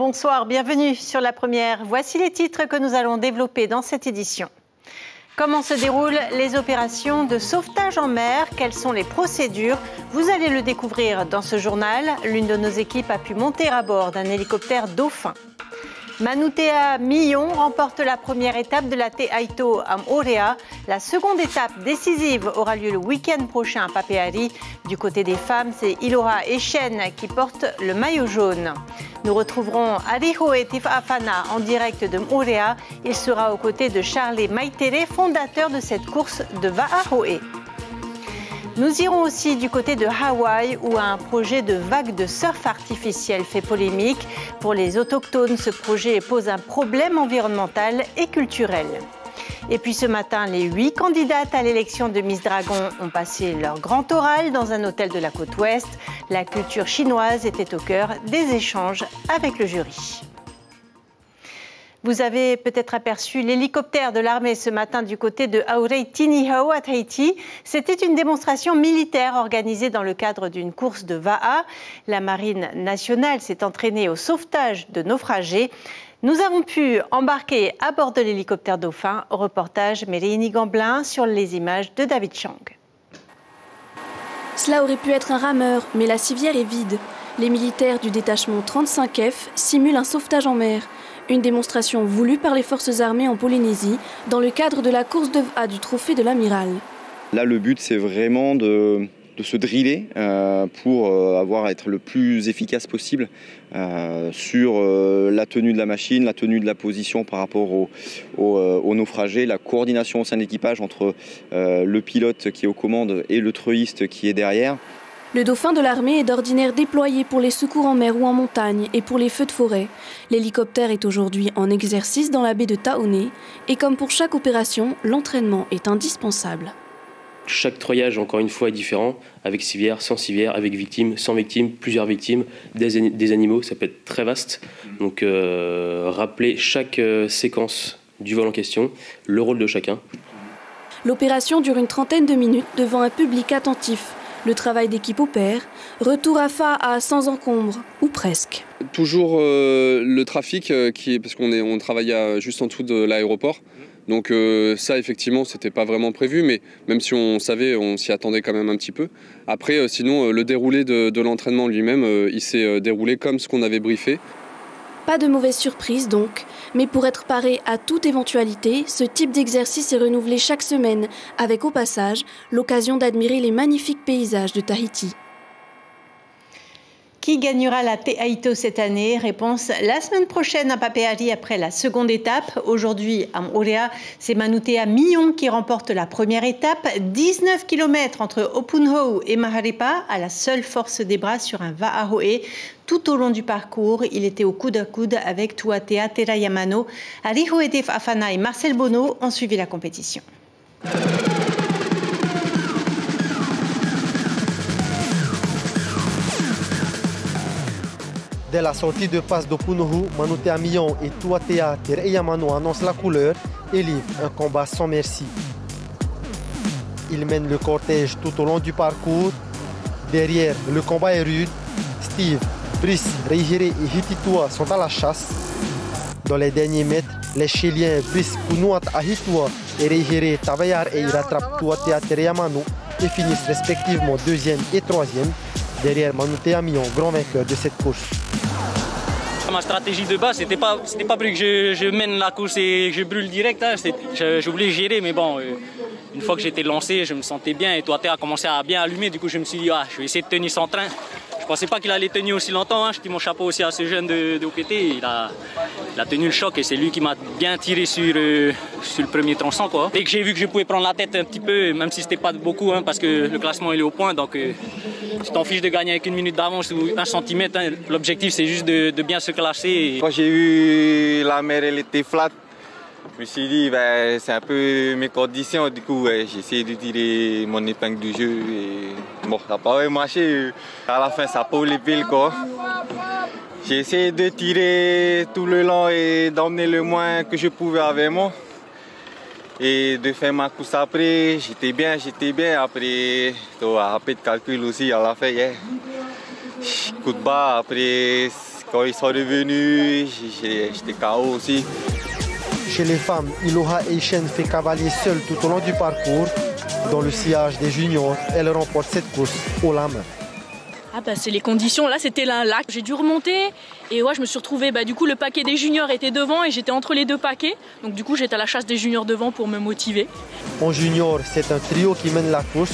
bonsoir, bienvenue sur La Première. Voici les titres que nous allons développer dans cette édition. Comment se déroulent les opérations de sauvetage en mer? Quelles sont les procédures? Vous allez le découvrir dans ce journal. L'une de nos équipes a pu monter à bord d'un hélicoptère Dauphin. Manutea Millon remporte la première étape de la Te Aito à Moorea. La seconde étape décisive aura lieu le week-end prochain à Papeari. Du côté des femmes, c'est Ilora Echen qui porte le maillot jaune. Nous retrouverons Arihoe Tifafana en direct de Moorea. Il sera aux côtés de Charles Maitere, fondateur de cette course de Va'ahoe. Nous irons aussi du côté de Hawaï où un projet de vague de surf artificiel fait polémique. Pour les autochtones, ce projet pose un problème environnemental et culturel. Et puis ce matin, les 8 candidates à l'élection de Miss Dragon ont passé leur grand oral dans un hôtel de la côte ouest. La culture chinoise était au cœur des échanges avec le jury. Vous avez peut-être aperçu l'hélicoptère de l'armée ce matin du côté de Haurei-Tinihau à Tahiti. C'était une démonstration militaire organisée dans le cadre d'une course de Va'a. La marine nationale s'est entraînée au sauvetage de naufragés. Nous avons pu embarquer à bord de l'hélicoptère Dauphin. Reportage Mérénie Gamblin sur les images de David Chang. Cela aurait pu être un rameur, mais la civière est vide. Les militaires du détachement 35F simulent un sauvetage en mer. Une démonstration voulue par les forces armées en Polynésie dans le cadre de la course de VA du trophée de l'amiral. Là, le but, c'est vraiment de se driller pour être le plus efficace possible sur la tenue de la machine, la tenue de la position par rapport aux naufragés, la coordination au sein de l'équipage entre le pilote qui est aux commandes et le treuilliste qui est derrière. Le Dauphin de l'armée est d'ordinaire déployé pour les secours en mer ou en montagne et pour les feux de forêt. L'hélicoptère est aujourd'hui en exercice dans la baie de Taoné et comme pour chaque opération, l'entraînement est indispensable. Chaque treuillage, encore une fois, est différent, avec civière, sans civière, avec victime, sans victime, plusieurs victimes, des animaux, ça peut être très vaste. Donc rappeler chaque séquence du vol en question, le rôle de chacun. L'opération dure une trentaine de minutes devant un public attentif. Le travail d'équipe opère, retour à Fa'a sans encombre, ou presque. Toujours le trafic, parce qu'on travaille juste en dessous de l'aéroport. Donc ça, effectivement, c'était pas vraiment prévu, mais même si on savait, on s'y attendait quand même un petit peu. Après, sinon, le déroulé de l'entraînement lui-même, il s'est déroulé comme ce qu'on avait briefé. Pas de mauvaise surprise donc, mais pour être paré à toute éventualité, ce type d'exercice est renouvelé chaque semaine, avec au passage l'occasion d'admirer les magnifiques paysages de Tahiti. Qui gagnera la Te Aito cette année? Réponse la semaine prochaine à Papeari après la seconde étape. Aujourd'hui à Moorea, c'est Manutea Millon qui remporte la première étape. 19 km entre Opunhou et Maharipa à la seule force des bras sur un Va'ahoe. Tout au long du parcours, il était au coude à coude avec Tuatea Terayamano. Arihoe Tifafana et Marcel Bonneau ont suivi la compétition. Dès la sortie de passe d'Opunhou, Manutea Millon et Tuatea Terayamano annoncent la couleur et livrent un combat sans merci. Ils mènent le cortège tout au long du parcours. Derrière, le combat est rude. Steve, Brice, Reijere et Hititua sont à la chasse. Dans les derniers mètres, les Chiliens Brice Kunuat Ahitua et Reijere Tavayar et ils rattrapent Tuatea Terayamano et finissent respectivement 2e et 3e. Derrière Manutea Millon, grand vainqueur de cette course. Ma stratégie de base, c'était pas que je mène la course et que je brûle direct. Hein. Je voulais gérer, mais bon, une fois que j'étais lancé, je me sentais bien. Et Tuatea a commencé à bien allumer. Du coup, je me suis dit, je vais essayer de tenir son train. Je pensais pas qu'il allait tenir aussi longtemps. Hein. Je dis mon chapeau aussi à ce jeune de OPT. Il a tenu le choc et c'est lui qui m'a bien tiré sur le premier tronçon. Quoi. Dès que j'ai vu que je pouvais prendre la tête un petit peu, même si c'était pas beaucoup, hein, parce que le classement il est au point. Donc, tu t'en fiches de gagner avec 1 minute d'avance ou 1 centimètre. Hein. L'objectif, c'est juste de bien se classer. Quand j'ai vu la mer, elle était flat. Je me suis dit, c'est un peu mes conditions. Du coup, j'ai essayé de tirer mon épingle du jeu. Et bon, ça n'a pas marché. À la fin, ça n'a pas levé quoi. J'ai essayé de tirer tout le long et d'emmener le moins que je pouvais avec moi. Et de faire ma course après, j'étais bien. Après, un peu de calcul aussi à la fin. Coup de bas, après Quand ils sont revenus, j'étais KO aussi. Chez les femmes, Iloha Eishen fait cavalier seule tout au long du parcours. Dans le sillage des juniors, elle remporte cette course haut la main. Ah bah c'est les conditions, là c'était un lac, j'ai dû remonter et ouais, je me suis retrouvée, du coup le paquet des juniors était devant et j'étais entre les deux paquets, donc du coup j'étais à la chasse des juniors devant pour me motiver. En junior, c'est un trio qui mène la course.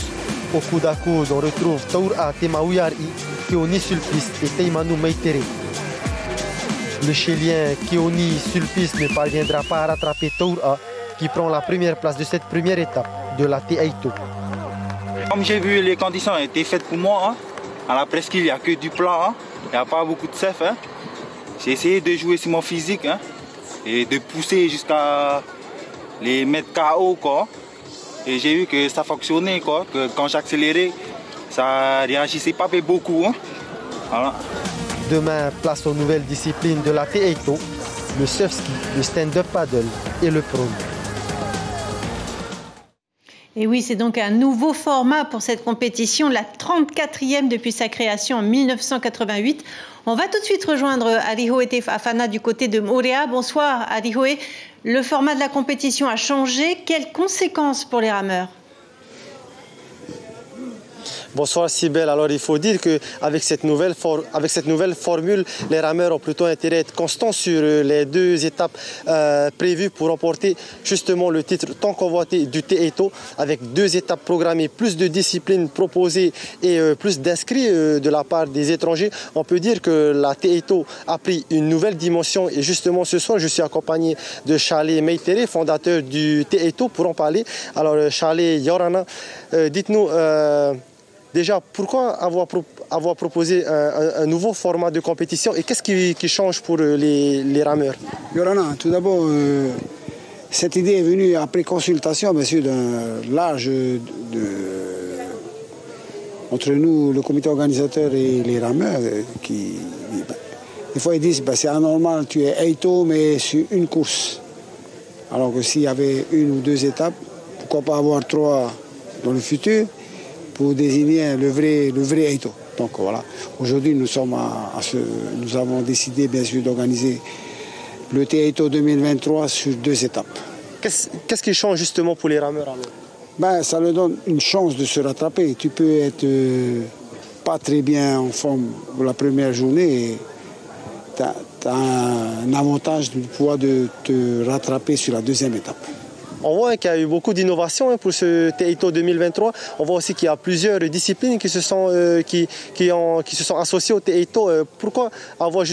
Au coude à coude, on retrouve Taura Temaouyari, Keoni Sulpice et Teimanu Meitere. Le Chilien Keoni Sulpice ne parviendra pas à rattraper Taura, qui prend la première place de cette première étape de la Teito. Comme j'ai vu, les conditions étaient faites pour moi. Hein. À la presqu'île, il n'y a que du plan. Hein. Il n'y a pas beaucoup de surf. Hein. J'ai essayé de jouer sur mon physique et de pousser jusqu'à les mettre KO. Quoi. Et j'ai vu que ça fonctionnait. Quoi. Que quand j'accélérais, ça réagissait pas beaucoup. Hein. Voilà. Demain, place aux nouvelles disciplines de la Teito, le surf-ski, le stand-up paddle et le prone. Et oui, c'est donc un nouveau format pour cette compétition, la 34e depuis sa création en 1988. On va tout de suite rejoindre Arihoe Afana du côté de Moorea. Bonsoir Arihoe. Le format de la compétition a changé. Quelles conséquences pour les rameurs ? Bonsoir Cybèle. Alors il faut dire qu'avec cette nouvelle formule, les rameurs ont plutôt intérêt à être constants sur les deux étapes prévues pour remporter justement le titre tant convoité du Teito, avec deux étapes programmées, plus de disciplines proposées et plus d'inscrits de la part des étrangers. On peut dire que la Teito a pris une nouvelle dimension et justement ce soir je suis accompagné de Charlie Meitere, fondateur du Teito, pour en parler. Alors Charlie Yorana, dites-nous déjà, pourquoi avoir proposé un nouveau format de compétition et qu'est-ce qui change pour les rameurs? Yorana, tout d'abord, cette idée est venue après consultation, bien sûr, d'un large entre nous, le comité organisateur et les rameurs, des fois ils disent c'est anormal, tu es Eito, mais sur une course. Alors que s'il y avait une ou deux étapes, pourquoi pas avoir trois dans le futur pour désigner le vrai Eito. Donc voilà, aujourd'hui nous avons décidé bien sûr d'organiser le Teito 2023 sur deux étapes. Qu'est-ce qui change justement pour les rameurs alors? Ça leur donne une chance de se rattraper. Tu peux être pas très bien en forme pour la première journée et tu as un avantage de pouvoir de te rattraper sur la deuxième étape. On voit qu'il y a eu beaucoup d'innovations pour ce Teito 2023. On voit aussi qu'il y a plusieurs disciplines qui se sont associées au Teito. Pourquoi avoir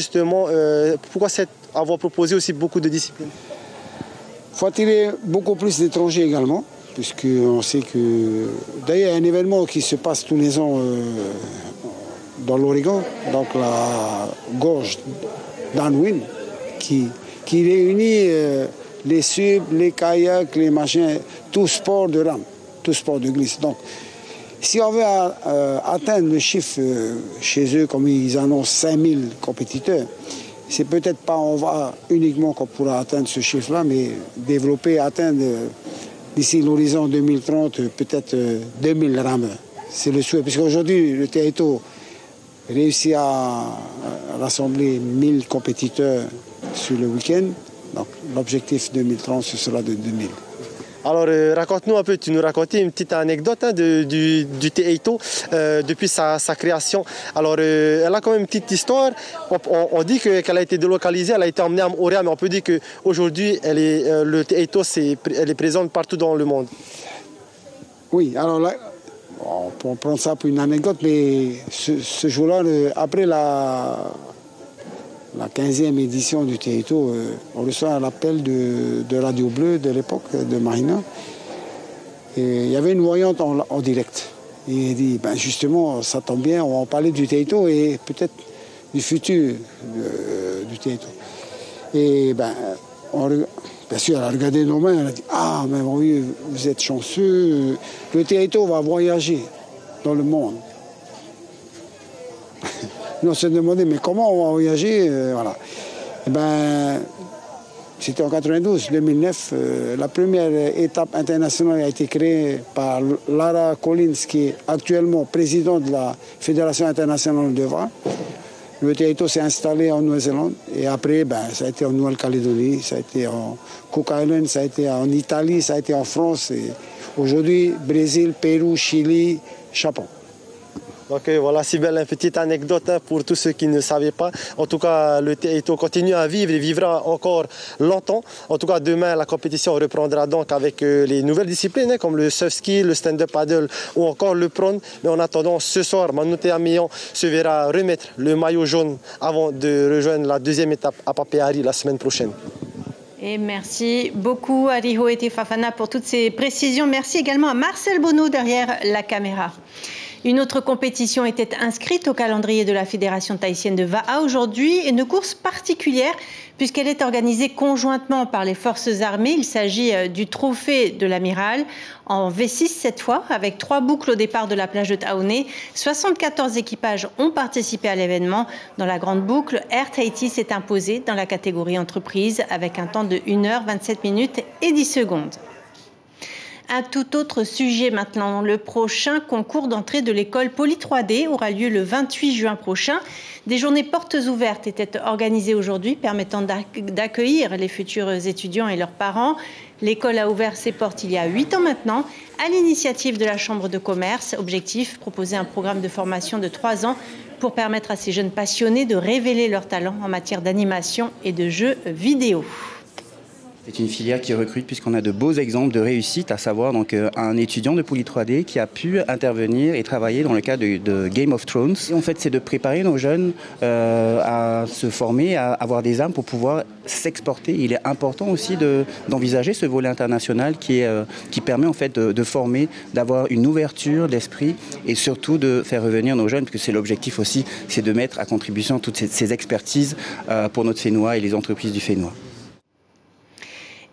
proposé aussi beaucoup de disciplines? Il faut attirer beaucoup plus d'étrangers également, puisqu'on sait que... D'ailleurs, il y a un événement qui se passe tous les ans dans l'Oregon, donc la gorge d'Anwin, qui réunit... les subs, les kayaks, les machins, tout sport de rame, tout sport de glisse. Donc, si on veut atteindre le chiffre chez eux, comme ils annoncent 5000 compétiteurs, c'est peut-être pas on va uniquement qu'on pourra atteindre ce chiffre-là, mais atteindre d'ici l'horizon 2030, peut-être 2000 rameurs. C'est le souhait, puisqu'aujourd'hui, le Teito réussit à rassembler 1000 compétiteurs sur le week-end. Donc l'objectif 2030, ce sera de 2000. Alors raconte-nous un peu, tu nous racontais une petite anecdote du Teito depuis sa création. Alors elle a quand même une petite histoire. On dit qu'elle a été délocalisée, elle a été emmenée à Moorea, mais on peut dire qu'aujourd'hui le Teito elle est présente partout dans le monde. Oui, alors là, on peut prendre ça pour une anecdote, mais ce jour-là, après la 15e édition du Teito, on reçoit un appel de Radio Bleu de l'époque, de Marina. Et il y avait une voyante en direct. Et il dit, justement, ça tombe bien, on va en parler du Teito et peut-être du futur du Teito. Et bien sûr, elle a regardé nos mains, elle a dit, ah, mais mon vieux, vous êtes chanceux, le Teito va voyager dans le monde. Nous on s'est demandé, mais comment on va voyager voilà. Et c'était en 92, 2009. La première étape internationale a été créée par Lara Collins, qui est actuellement présidente de la Fédération internationale de vent. Le Teaito s'est installé en Nouvelle-Zélande et après, ça a été en Nouvelle-Calédonie, ça a été en Cook Island, ça a été en Italie, ça a été en France. Et aujourd'hui, Brésil, Pérou, Chili, Japon. Donc voilà, Sybille, une petite anecdote pour tous ceux qui ne savaient pas. En tout cas, le Teaito continue à vivre et vivra encore longtemps. En tout cas, demain, la compétition reprendra donc avec les nouvelles disciplines comme le surf ski, le stand-up paddle ou encore le prone. Mais en attendant, ce soir, Manouté Amion se verra remettre le maillot jaune avant de rejoindre la deuxième étape à Papeari la semaine prochaine. Et merci beaucoup à Riho et Fafana pour toutes ces précisions. Merci également à Marcel Bonneau derrière la caméra. Une autre compétition était inscrite au calendrier de la Fédération tahitienne de Va'a aujourd'hui, une course particulière puisqu'elle est organisée conjointement par les forces armées. Il s'agit du trophée de l'amiral en V6 cette fois, avec 3 boucles au départ de la plage de Taoné. 74 équipages ont participé à l'événement. Dans la grande boucle, Air Tahiti s'est imposé dans la catégorie entreprise avec un temps de 1h27 minutes et 10 secondes. Un tout autre sujet maintenant. Le prochain concours d'entrée de l'école Poly 3D aura lieu le 28 juin prochain. Des journées portes ouvertes étaient organisées aujourd'hui, permettant d'accueillir les futurs étudiants et leurs parents. L'école a ouvert ses portes il y a 8 ans maintenant, à l'initiative de la Chambre de commerce. Objectif, proposer un programme de formation de 3 ans pour permettre à ces jeunes passionnés de révéler leurs talents en matière d'animation et de jeux vidéo. C'est une filière qui recrute puisqu'on a de beaux exemples de réussite, à savoir donc un étudiant de Poly 3D qui a pu intervenir et travailler dans le cadre de Game of Thrones. Et en fait, c'est de préparer nos jeunes à se former, à avoir des armes pour pouvoir s'exporter. Il est important aussi d'envisager ce volet international qui permet en fait de former, d'avoir une ouverture d'esprit et surtout de faire revenir nos jeunes, parce que c'est l'objectif aussi, c'est de mettre à contribution toutes ces expertises pour notre Fénois et les entreprises du Fénois.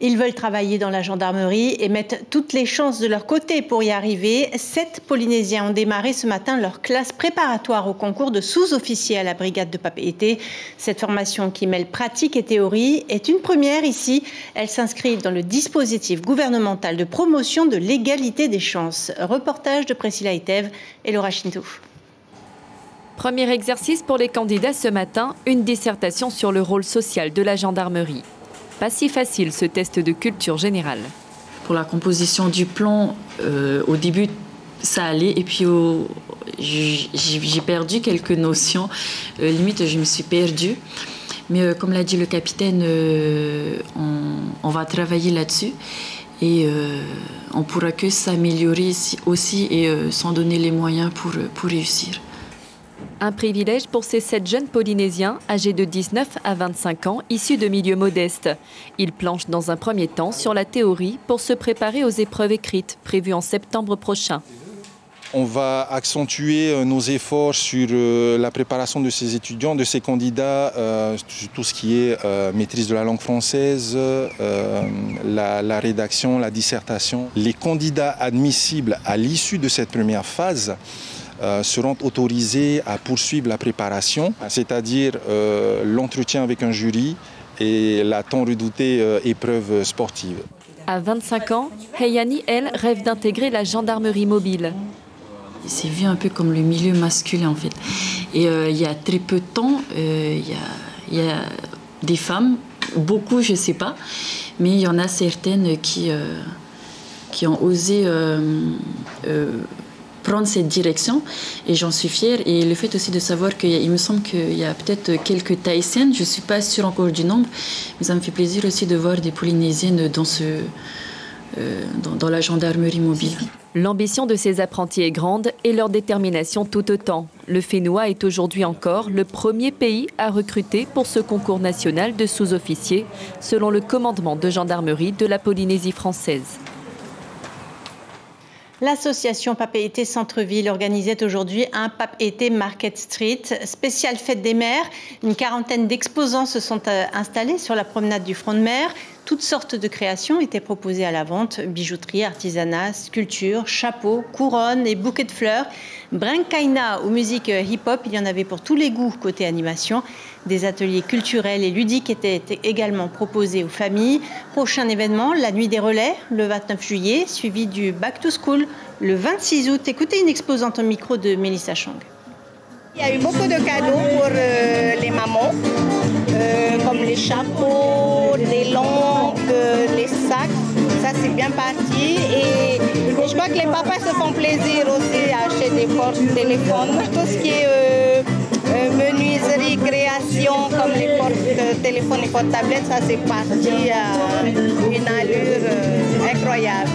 Ils veulent travailler dans la gendarmerie et mettent toutes les chances de leur côté pour y arriver. 7 Polynésiens ont démarré ce matin leur classe préparatoire au concours de sous-officiers à la brigade de Papeete. Cette formation qui mêle pratique et théorie est une première ici. Elle s'inscrit dans le dispositif gouvernemental de promotion de l'égalité des chances. Reportage de Priscilla Itev et Laura Chintou. Premier exercice pour les candidats ce matin, une dissertation sur le rôle social de la gendarmerie. Pas si facile ce test de culture générale. Pour la composition du plan, au début ça allait et puis j'ai perdu quelques notions. Limite je me suis perdue. Mais comme l'a dit le capitaine, on va travailler là-dessus et on pourra que s'améliorer aussi et s'en donner les moyens pour réussir. Un privilège pour ces 7 jeunes Polynésiens âgés de 19 à 25 ans, issus de milieux modestes. Ils planchent dans un premier temps sur la théorie pour se préparer aux épreuves écrites prévues en septembre prochain. On va accentuer nos efforts sur la préparation de ces étudiants, de ces candidats, sur tout ce qui est maîtrise de la langue française, la rédaction, la dissertation. Les candidats admissibles à l'issue de cette première phase seront autorisés à poursuivre la préparation, c'est-à-dire l'entretien avec un jury et la tant redoutée épreuve sportive. À 25 ans, Heyani, elle, rêve d'intégrer la gendarmerie mobile. C'est vu un peu comme le milieu masculin en fait. Et il y a très peu de temps, il y a des femmes, beaucoup je ne sais pas, mais il y en a certaines qui ont osé prendre cette direction et j'en suis fière. Et le fait aussi de savoir qu'il me semble qu'il y a peut-être quelques Tahitiennes, je ne suis pas sûre encore du nombre, mais ça me fait plaisir aussi de voir des Polynésiennes dans la gendarmerie mobile. L'ambition de ces apprentis est grande et leur détermination tout autant. Le Fénois est aujourd'hui encore le premier pays à recruter pour ce concours national de sous-officiers, selon le commandement de gendarmerie de la Polynésie française. L'association Papeete Centre-Ville organisait aujourd'hui un Papeete Market Street, spéciale fête des mères. Une quarantaine d'exposants se sont installés sur la promenade du front de mer. Toutes sortes de créations étaient proposées à la vente, bijouterie, artisanat, sculpture, chapeaux, couronnes et bouquets de fleurs. Brinkaina ou musique hip-hop, il y en avait pour tous les goûts côté animation. Des ateliers culturels et ludiques étaient également proposés aux familles. Prochain événement, la nuit des relais, le 29 juillet, suivi du Back to School le 26 août. Écoutez une exposante au micro de Mélissa Chang. Il y a eu beaucoup de cadeaux pour les mamans, comme les chapeaux, les lampes, les sacs. Ça, c'est bien parti. Et je crois que les papas se font plaisir aussi à acheter des porte-téléphones. Tout ce qui est menuiserie, création, comme les porte-téléphones et porte-tablettes, ça, c'est parti à une allure incroyable.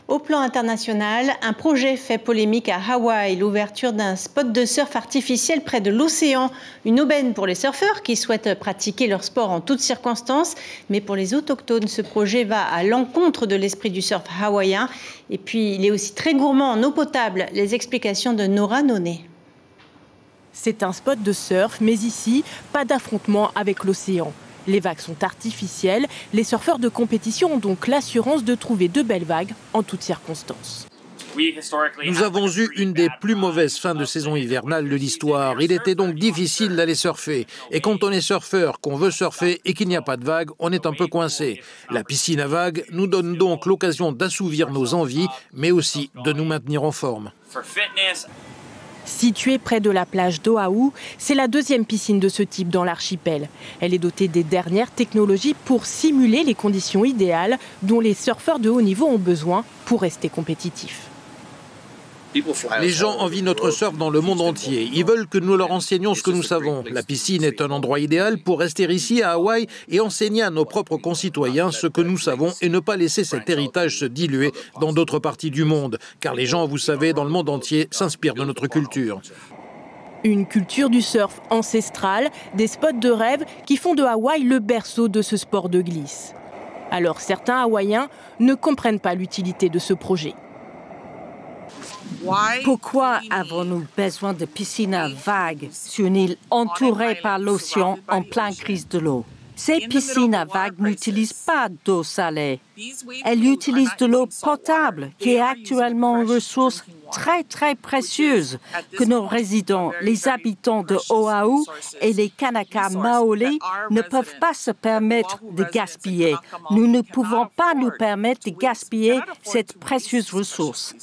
Au plan international, un projet fait polémique à Hawaï, l'ouverture d'un spot de surf artificiel près de l'océan. Une aubaine pour les surfeurs qui souhaitent pratiquer leur sport en toutes circonstances. Mais pour les autochtones, ce projet va à l'encontre de l'esprit du surf hawaïen. Et puis, il est aussi très gourmand en eau potable. Les explications de Nora Noné. C'est un spot de surf, mais ici, pas d'affrontement avec l'océan. Les vagues sont artificielles. Les surfeurs de compétition ont donc l'assurance de trouver de belles vagues en toutes circonstances. Nous avons eu une des plus mauvaises fins de saison hivernale de l'histoire. Il était donc difficile d'aller surfer. Et quand on est surfeur, qu'on veut surfer et qu'il n'y a pas de vagues, on est un peu coincé. La piscine à vagues nous donne donc l'occasion d'assouvir nos envies, mais aussi de nous maintenir en forme. Située près de la plage d'Oahu, c'est la deuxième piscine de ce type dans l'archipel. Elle est dotée des dernières technologies pour simuler les conditions idéales dont les surfeurs de haut niveau ont besoin pour rester compétitifs. Les gens envient notre surf dans le monde entier. Ils veulent que nous leur enseignions ce que nous savons. La piscine est un endroit idéal pour rester ici à Hawaï et enseigner à nos propres concitoyens ce que nous savons et ne pas laisser cet héritage se diluer dans d'autres parties du monde. Car les gens, vous savez, dans le monde entier, s'inspirent de notre culture. Une culture du surf ancestrale, des spots de rêve qui font de Hawaï le berceau de ce sport de glisse. Alors certains Hawaïens ne comprennent pas l'utilité de ce projet. Pourquoi avons-nous besoin de piscines à vagues sur une île entourée par l'océan en pleine crise de l'eau? Ces piscines à vagues n'utilisent pas d'eau salée. Elles utilisent de l'eau potable, qui est actuellement une ressource très précieuse que nos résidents, les habitants de Oahu et les Kanaka Maoli ne peuvent pas se permettre de gaspiller. Nous ne pouvons pas nous permettre de gaspiller cette précieuse ressource.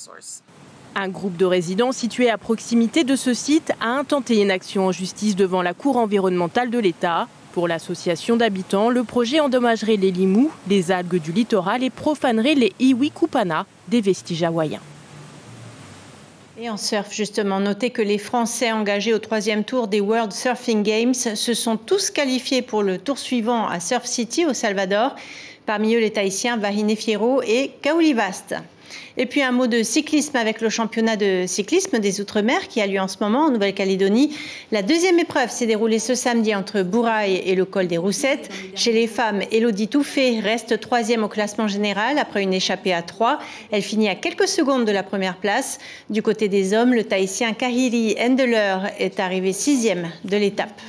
Un groupe de résidents situé à proximité de ce site a intenté une action en justice devant la Cour environnementale de l'État. Pour l'association d'habitants, le projet endommagerait les limous, les algues du littoral et profanerait les iwi kupana, des vestiges hawaïens. Et en surf, justement, notez que les Français engagés au 3e tour des World Surfing Games se sont tous qualifiés pour le tour suivant à Surf City, au Salvador. Parmi eux, les Tahitiens Vahine Fierro et Kaoli Vast. Et puis un mot de cyclisme avec le championnat de cyclisme des Outre-mer qui a lieu en ce moment en Nouvelle-Calédonie. La deuxième épreuve s'est déroulée ce samedi entre Bourail et le col des Roussettes. Chez les femmes, Elodie Touffet reste 3e au classement général après une échappée à 3. Elle finit à quelques secondes de la première place. Du côté des hommes, le Tahitien Kahiri Endeler est arrivé 6e de l'étape.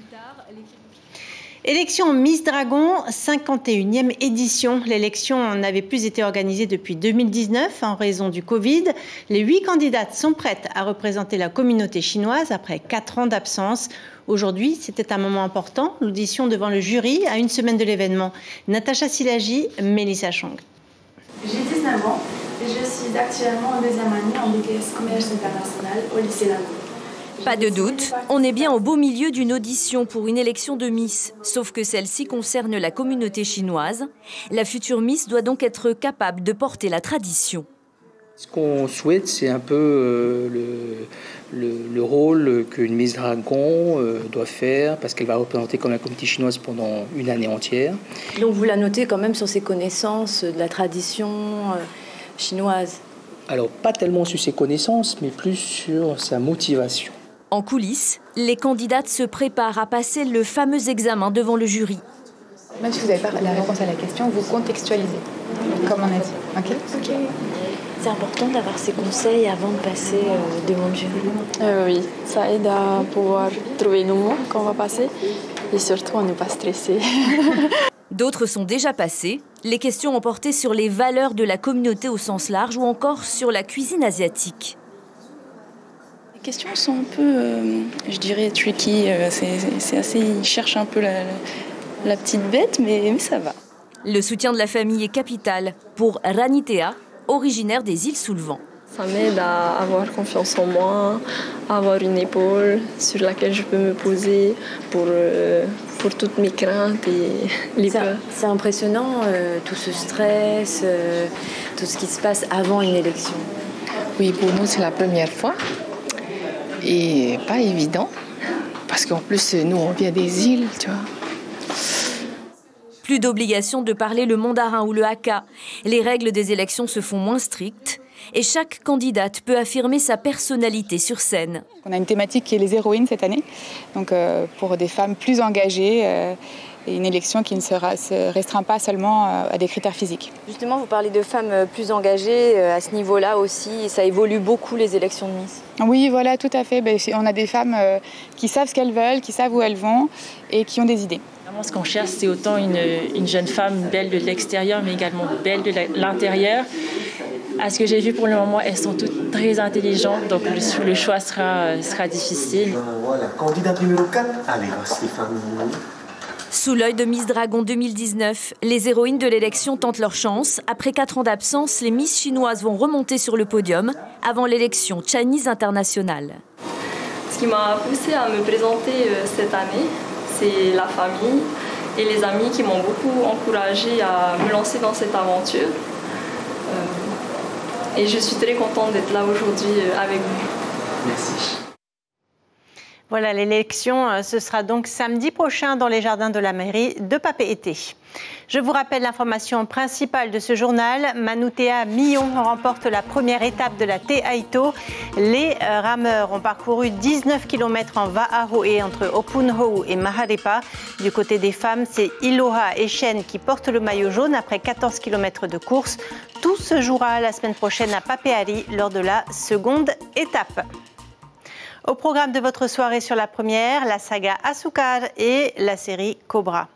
Élection Miss Dragon, 51e édition. L'élection n'avait plus été organisée depuis 2019 en raison du Covid. Les 8 candidates sont prêtes à représenter la communauté chinoise après 4 ans d'absence. Aujourd'hui, c'était un moment important, l'audition devant le jury à une semaine de l'événement. Natacha Silagi, Mélissa Chong. J'ai 19 ans et je suis actuellement en 2e année en BTS Commerce International au lycée Lago. Pas de doute, on est bien au beau milieu d'une audition pour une élection de Miss, sauf que celle-ci concerne la communauté chinoise. La future Miss doit donc être capable de porter la tradition. Ce qu'on souhaite, c'est un peu le rôle qu'une Miss Dragon doit faire, parce qu'elle va représenter comme la communauté chinoise pendant une année entière. Donc vous la notez quand même sur ses connaissances de la tradition chinoise? Alors, pas tellement sur ses connaissances, mais plus sur sa motivation. En coulisses, les candidates se préparent à passer le fameux examen devant le jury. Même si vous n'avez pas la réponse à la question, vous contextualisez, comme on a dit. Ok. C'est important d'avoir ces conseils avant de passer devant le jury. Oui, ça aide à pouvoir trouver nos mots qu'on va passer et surtout à ne pas stresser. D'autres sont déjà passés. Les questions ont porté sur les valeurs de la communauté au sens large ou encore sur la cuisine asiatique. Les questions sont un peu, je dirais, tricky. C'est assez, ils cherchent un peu la petite bête, mais ça va. Le soutien de la famille est capital pour Ranitea, originaire des îles sous le vent. Ça m'aide à avoir confiance en moi, à avoir une épaule sur laquelle je peux me poser pour toutes mes craintes et les peurs. C'est impressionnant, tout ce stress, tout ce qui se passe avant une élection. Oui, pour nous, c'est la première fois et pas évident parce qu'en plus, nous, on vient des îles, tu vois. Plus d'obligation de parler le mandarin ou le haka. Les règles des élections se font moins strictes et chaque candidate peut affirmer sa personnalité sur scène. On a une thématique qui est les héroïnes cette année, donc pour des femmes plus engagées et une élection qui ne se restreint pas seulement à des critères physiques. Justement, vous parlez de femmes plus engagées à ce niveau-là aussi, et ça évolue beaucoup les élections de Miss. Oui, voilà, tout à fait. On a des femmes qui savent ce qu'elles veulent, qui savent où elles vont et qui ont des idées. Ce qu'on cherche, c'est autant une jeune femme belle de l'extérieur, mais également belle de l'intérieur. À ce que j'ai vu pour le moment, elles sont toutes très intelligentes, donc le choix sera difficile. Voilà, candidate numéro 4, allez, Stéphanie. Sous l'œil de Miss Dragon 2019, les héroïnes de l'élection tentent leur chance. Après 4 ans d'absence, les Miss chinoises vont remonter sur le podium avant l'élection Chinese internationale. Ce qui m'a poussée à me présenter cette année, c'est la famille et les amis qui m'ont beaucoup encouragée à me lancer dans cette aventure. Et je suis très contente d'être là aujourd'hui avec vous. Merci. Voilà, l'élection, ce sera donc samedi prochain dans les jardins de la mairie de Papeete. Je vous rappelle l'information principale de ce journal. Manutea Millon remporte la première étape de la Te Aito. Les rameurs ont parcouru 19 km en Va'aroe entre Opunhou et Maharepa. Du côté des femmes, c'est Iloha Echen qui porte le maillot jaune après 14 km de course. Tout se jouera la semaine prochaine à Papeari lors de la seconde étape. Au programme de votre soirée sur la première, la saga Asukar et la série Cobra.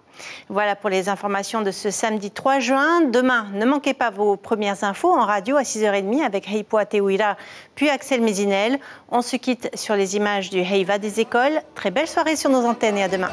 Voilà pour les informations de ce samedi 3 juin. Demain, ne manquez pas vos premières infos en radio à 6h30 avec Heipoa Teuira puis Axel Mézinel. On se quitte sur les images du Heiva des écoles. Très belle soirée sur nos antennes et à demain.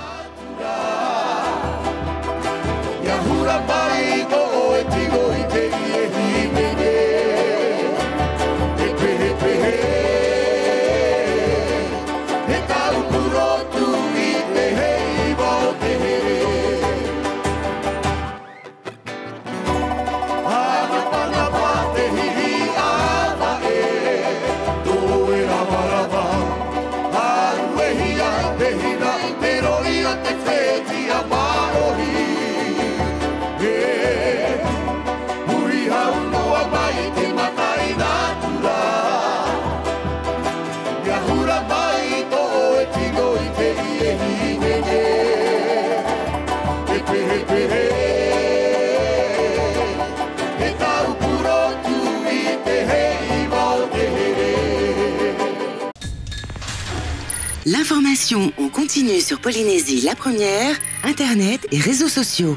L'information en continu sur Polynésie la première, Internet et réseaux sociaux.